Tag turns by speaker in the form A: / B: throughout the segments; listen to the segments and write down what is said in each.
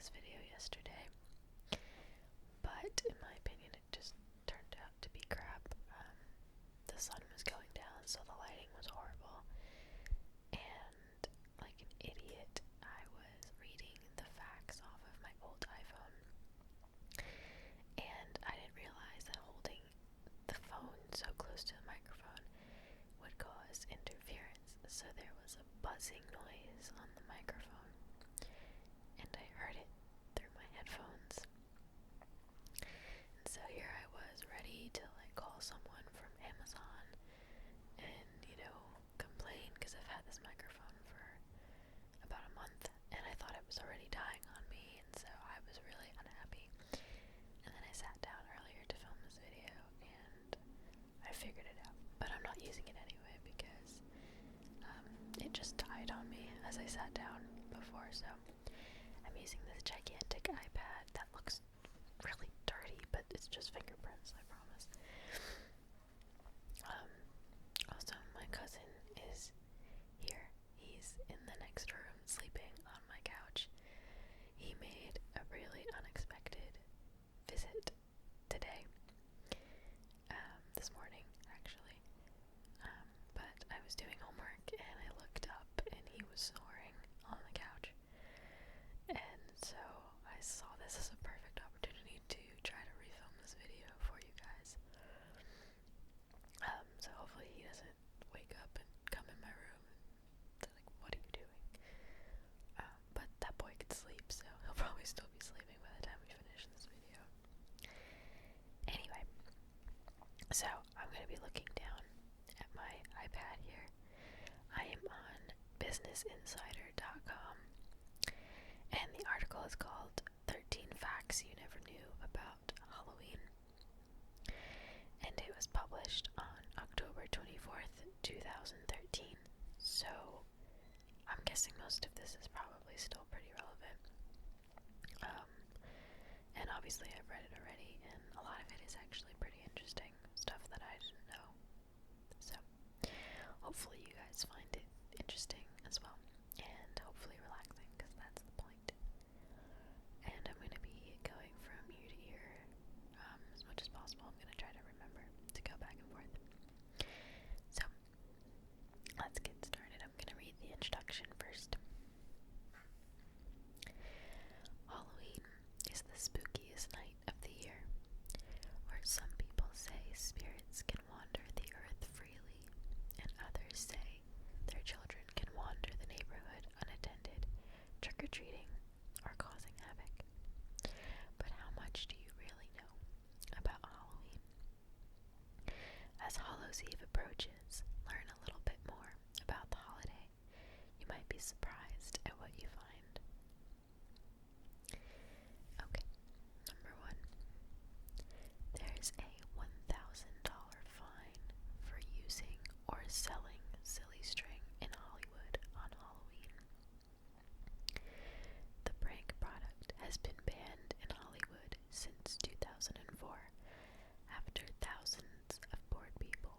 A: this video yesterday, but in my opinion it just turned out to be crap. The sun was going down, so the lighting was horrible, and like an idiot, I was reading the facts off of my old iPhone, and I didn't realize that holding the phone so close to the microphone would cause interference, so there was a buzzing noise on the microphone, and I heard it through my headphones. And so here I was ready to like call someone from Amazon and, complain because I've had this microphone for about a month and I thought it was already dying on me, and so I was really unhappy. And then I sat down earlier to film this video and I figured it out, but I'm not using it anyway because it just died on me as I sat down before, so I'm using this gigantic iPad that looks really dirty, but it's just fingerprints, I promise. Also, my cousin is here. He's in the next room sleeping on my couch. He made a really unexpected visit today, this morning actually, but I was doing homework and I looked up and he was snoring on the couch, and so I saw this as a perfect opportunity to try to refilm this video for you guys. So hopefully he doesn't wake up and come in my room and say like, what are you doing? But that boy could sleep, so he'll probably still be sleeping by the time we finish this video. Anyway, so I'm going to be looking down at my iPad here. I am on businessinsider.com, and the article is called 13 Facts You Never Knew About Halloween, and it was published on October 24th, 2013, so I'm guessing most of this is probably still pretty relevant. And obviously I've read it already, and a lot of it is actually pretty interesting, stuff that I didn't know. So hopefully you guys find it interesting as well, and hopefully relaxing, because that's the point. And I'm going to be going from ear to ear as much as possible. I'm going to try to remember to go back and forth. So let's get started. I'm going to read the introduction first. Halloween is the spookiest night of the year, where some people say spirits can wander the earth freely, and others say their children can wander the neighborhood unattended, trick-or-treating, or causing havoc. But how much do you really know about Halloween? As Hallows Eve approaches, learn a little bit more about the holiday. You might be surprised at what you find. Okay, number 1. There's a $1,000 fine for using or selling silly string in Hollywood on Halloween. The prank product has been banned in Hollywood since 2004, after thousands of bored people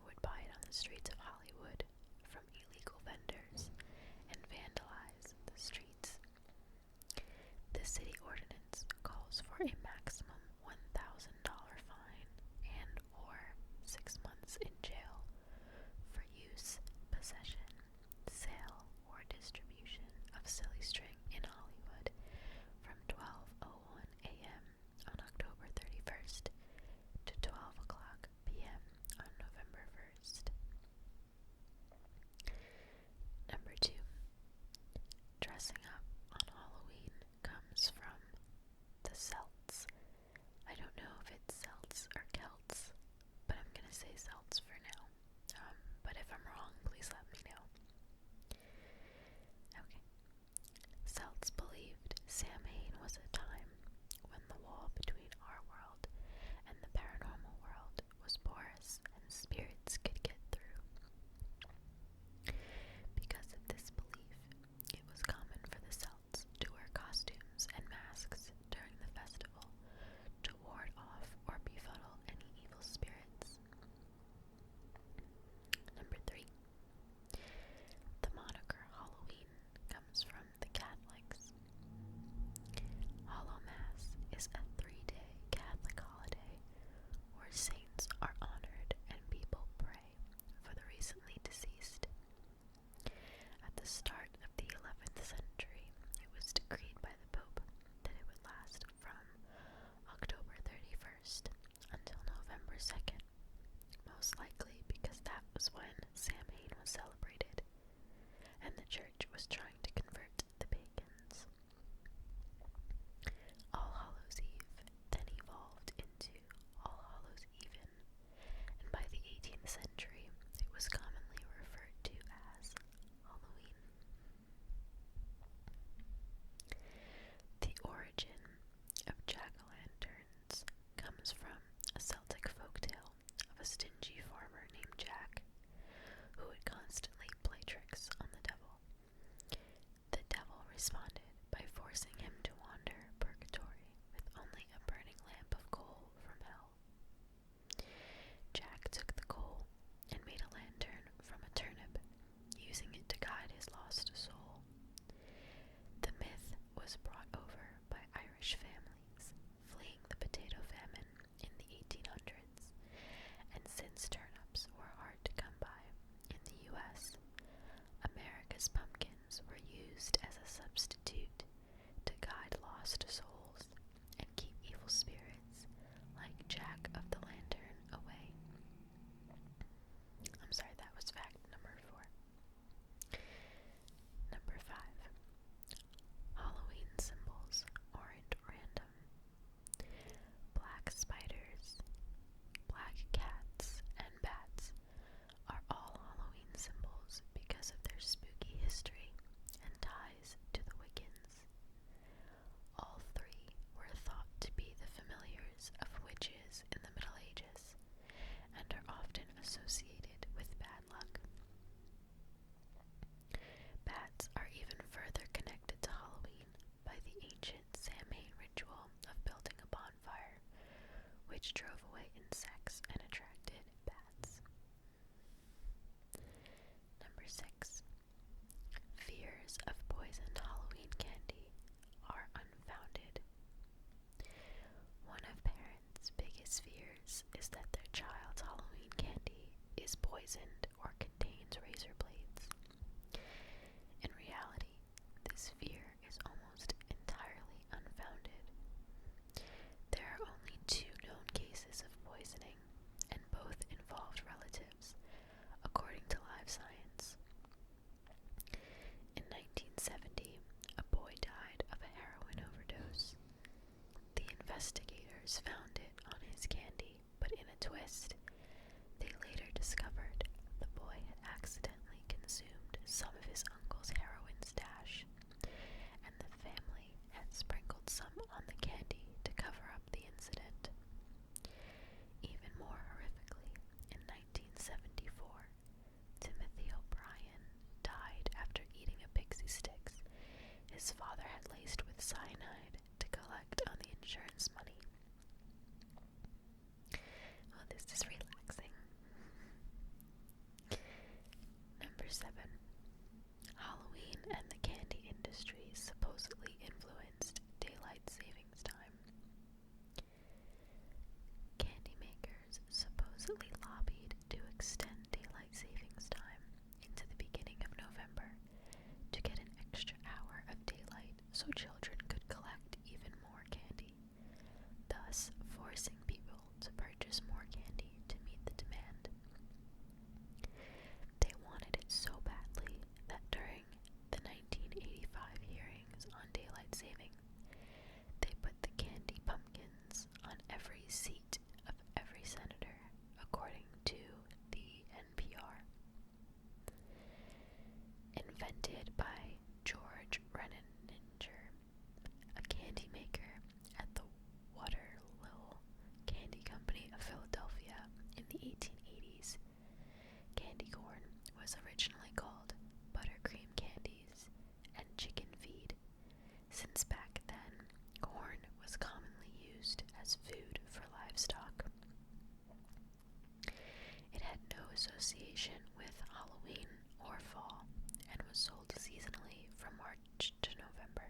A: would buy it on the streets of Hollywood from illegal vendors and vandalize the streets. The city ordinance calls for a maximum $1,000 fine and or 6 months in jail for use, possession, sale, or distribution of silly string in Hollywood from 12:01 a.m. on October 31st to 12 o'clock p.m. on November 1st. Irish families fleeing the potato famine in the 1800s, and since turnips were hard to come by in the U.S., America's pumpkins were used as a substitute to guide lost souls and keep evil spirits like Jack of the Lantern away. I'm sorry, that was fact number 4. Number 5. Halloween symbols aren't random. Black spiders, black cats, and bats are all Halloween symbols because of their spooky history and ties to the Wiccans. All 3 were thought to be the familiars of witches in the Middle Ages and are often associated with bad luck. Bats are even further connected to Halloween by the ancient Samhain ritual of building a bonfire, which drove away insects and attracted bats. Number 6. Fears of poisoned Halloween candy are unfounded. One of parents' biggest fears is that their child's Halloween candy is poisoned or contains razor blades. In reality, this fear is almost entirely unfounded. There are only 2 known cases of poisoning, and both involved relatives, according to Live Science. In 1970, a boy died of a heroin overdose. The investigators found it on his candy, but in a twist, they later discovered the boy had accidentally consumed some of his uncle's heroin stash, and the family had sprinkled some on the candy to cover up the incident. Even more horrifically, in 1974, Timothy O'Brien died after eating a pixie sticks his father had laced with cyanide to collect on the insurance money. Oh, this is relaxing. Number 7. Halloween and the candy industry supposedly influenced daylight savings time. Candy makers supposedly lobbied to extend daylight savings time into the beginning of November to get an extra hour of daylight so children could collect even more candy, thus forcing people to purchase more candy to meet the demand. They wanted it so badly that during the 1985 hearings on daylight saving, they put the candy pumpkins on every seat of every senator, according to the NPR. Invented by George Renninger, a candy maker at the Waterloo Candy Company of Philadelphia in the 1880s, candy corn was originally called buttercream candies and chicken feed, since back then corn was commonly used as food for livestock. It had no association with Halloween or fall and was sold seasonally from March to November.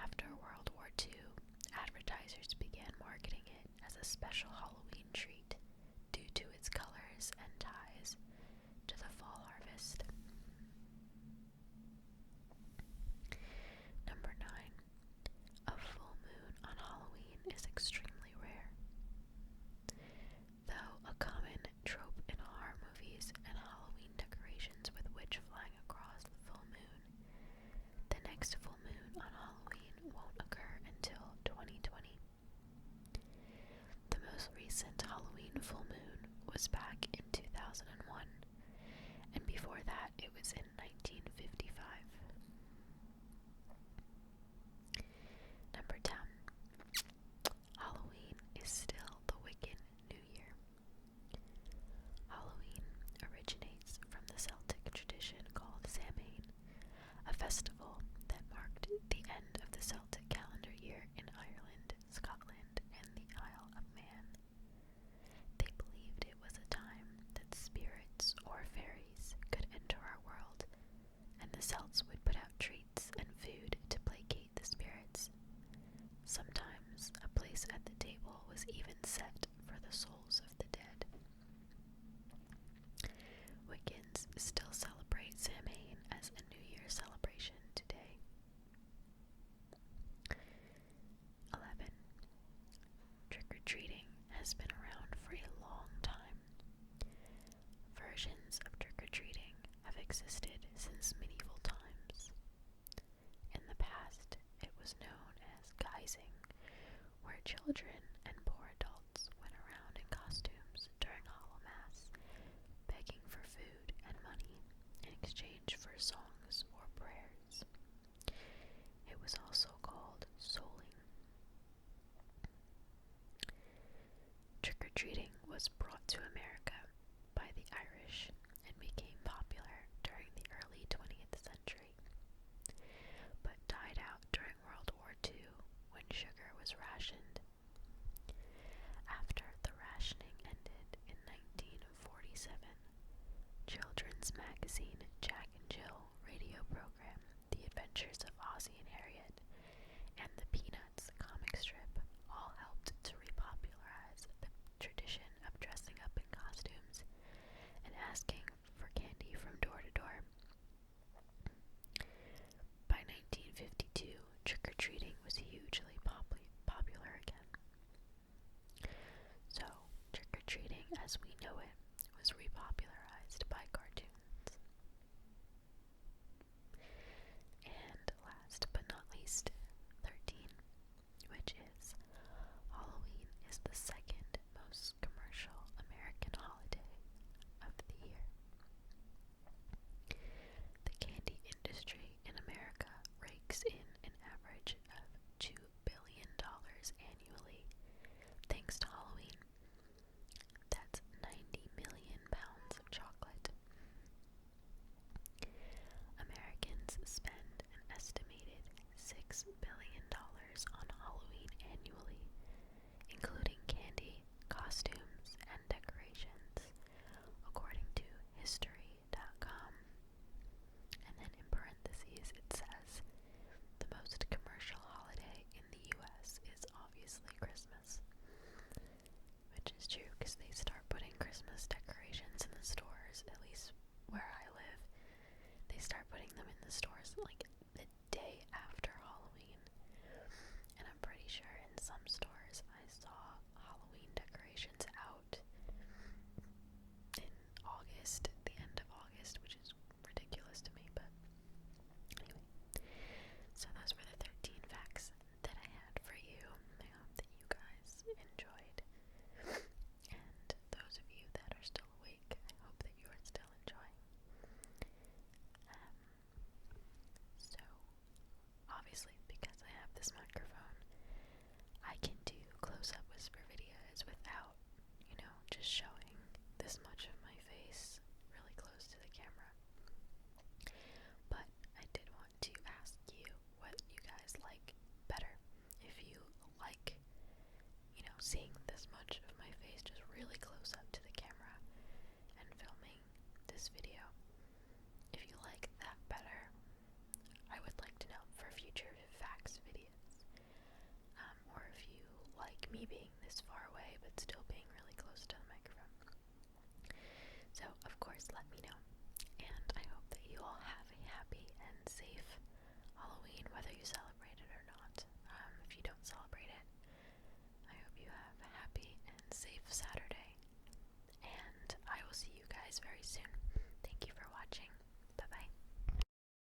A: After World War II, advertisers began marketing it as a special Halloween treat due to its colors and ties to the fall harvest. Number 9. A full moon on Halloween is extremely rare. Though a common trope in horror movies and Halloween decorations with witch flying across the full moon, the next full moon on Halloween won't occur until 2020. The most recent Halloween full moon was back in 2001, and before that it was in 1955. Number 10. Halloween is still the Wiccan New Year. Halloween originates from the Celtic tradition called Samhain, a festival that marked the end of the Celtic calendar year in Ireland, Scotland, and the Isle of Man. They believed it was a time that spirits or fairies could enter our world, and the Celts would Rising, where children and poor adults went around in costumes during Hollow Mass, begging for food and money in exchange for songs or prayers. It was also called souling. Trick-or-treating was brought to America by the Irish and became popular during the early 20th century, but died out during World War II when sugar was rationed. After the rationing ended in 1947, children's magazine Jack and Jill radio program The Adventures of Ozzie and Harriet and the Peanuts comic strip all helped to repopularize the tradition of dressing up in costumes and asking for candy from door to door. By 1952, trick-or-treating was hugely popular again. So, trick-or-treating as we know it was repopularized by cartoons. And last but not least, 13, which is Halloween is the second most commercial American holiday of the year. The candy industry in America rakes in an average of $2 billion annually thanks to Halloween. That's 90 million pounds of chocolate. Americans spend an estimated $6 billion on Halloween annually, including candy, costumes, and decorations, according to History.com. And then in parentheses it says, the most commercial holiday in the US is obviously Christmas. Which is true, because they start putting Christmas decorations in the stores, at least where I live. They start putting them in the stores like the day after Halloween. And I'm pretty sure in some stores I saw Halloween decorations out in August, the end of August, which is ridiculous to me, but anyway. So those were the 13 facts that I had for you. I hope that you guys enjoyed. And those of you that are still awake, I hope that you are still enjoying. So, obviously, because I have this microphone, I can do close-up whisper videos without, just showing this much of my face really close to the camera. But I did want to ask you what you guys like better. If you like, seeing this much of my face just really close up to the camera and filming this video. If you like that better, I would like to know for future facts videos. Or if you like me being this far away but still being really close to the microphone. So, of course, let me know. And I hope that you all have a happy and safe Halloween, whether you celebrate it or not. If you don't celebrate it, I hope you have a happy and safe Saturday. And I will see you guys very soon.